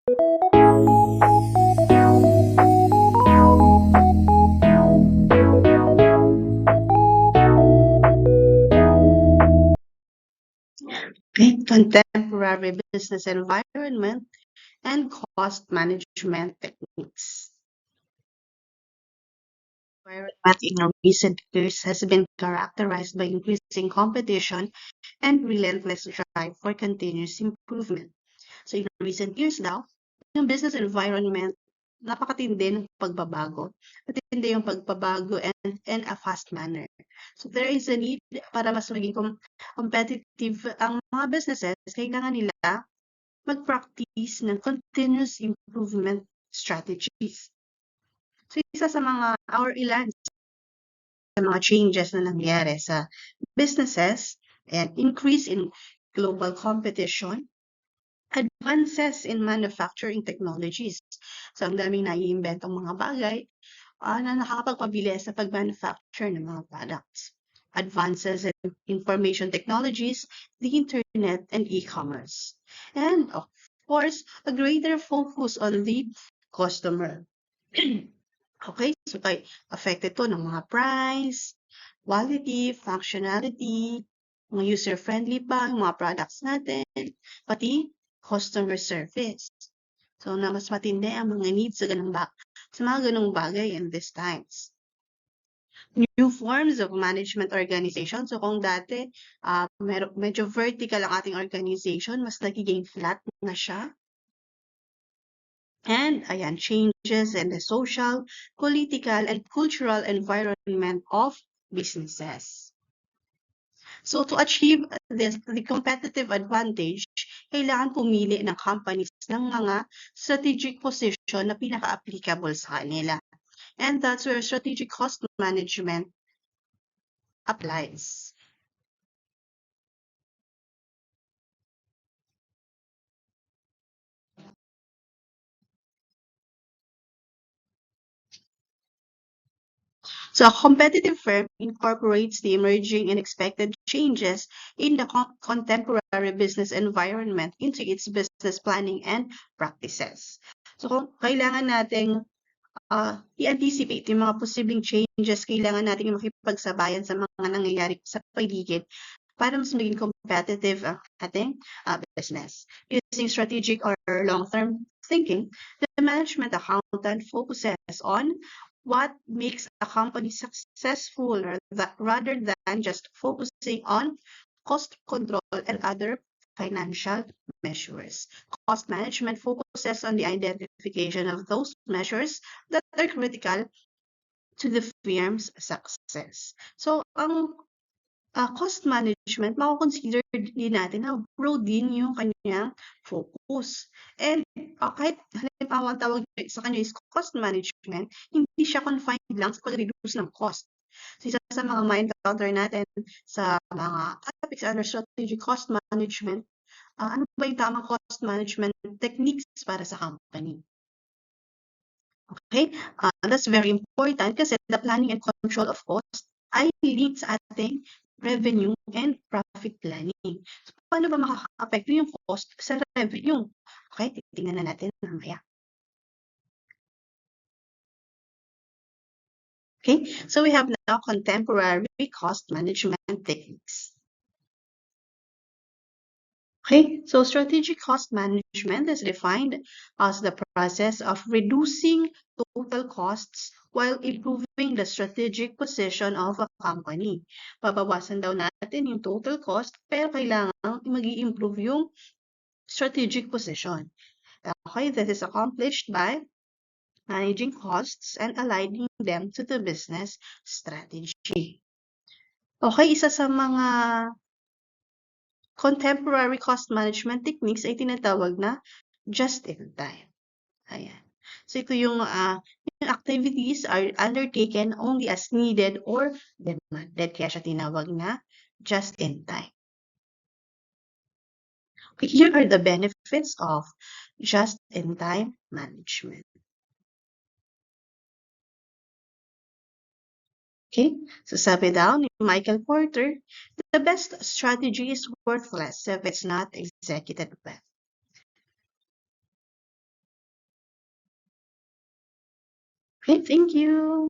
Okay, contemporary business environment and cost management techniques. Environment in recent years has been characterized by increasing competition and relentless drive for continuous improvement. So in recent years daw, yung business environment, napakatindi ng pagbabago. Matindi yung pagbabago and a fast manner. So there is a need para mas maging competitive ang mga businesses, kailangan nila mag-practice ng continuous improvement strategies. So isa sa mga ilan sa mga changes na nangyari sa businesses and increase in global competition, advances in manufacturing technologies. So ang daming naiimbentong mga bagay na nakakapagpabilis sa pag-manufacture ng mga products. Advances in information technologies, the internet, and e-commerce. And of course, a greater focus on the customer. Okay, so affected to ng mga price, quality, functionality, mga user-friendly ba yung mga products natin, pati customer service. So na mas matindi ang mga needs sa mga ganung bagay in these times. New forms of management organization. So kung dati medyo vertical ang ating organization, mas nagiging flat na siya. And ayan, changes in the social, political, and cultural environment of businesses. So to achieve the competitive advantage, kailangan pumili ng companies ng mga strategic position na pinaka-applicable sa kanila. And that's where strategic cost management applies. So a competitive firm incorporates the emerging and expected changes in the contemporary business environment into its business planning and practices. So kailangan nating i-anticipate yung mga posibleng changes, kailangan nating makipagsabayan sa mga nangyayari sa paligid para mas maging competitive ang ating business. Using strategic or long-term thinking, the management accountant focuses on what makes a company successful rather than just focusing on cost control and other financial measures. Cost management focuses on the identification of those measures that are critical to the firm's success. So, ang cost management, mako-consider din natin na broad din yung kanyang focus. And kahit halimbawa ang tawag sa kanya is cost management, hindi siya confined lang sa pag-reduce ng cost. So, isa sa mga ma-encounter natin sa mga topics under strategic cost management, ano ba yung tamang cost management techniques para sa company? Okay, that's very important kasi the planning and control of cost ay linked sa ating revenue and profit planning. So, paano ba makaka-apekto yung cost sa revenue? Okay, titingnan na natin mamaya. Okay, so we have now contemporary cost management techniques. Okay, so strategic cost management is defined as the process of reducing total costs while improving the strategic position of a company. Babawasan daw natin yung total cost, pero kailangan mag-i-improve yung strategic position. Okay, this is accomplished by managing costs and aligning them to the business strategy. Okay, isa sa mga contemporary cost management techniques ay tinatawag na just-in-time. Ayan. So ito yung activities are undertaken only as needed or demanded. Kaya siya tinawag na just-in-time. Okay, here are the benefits of just-in-time management. Okay, so sabi daw ni Michael Porter, the best strategy is worthless if it's not executed well. Okay, thank you.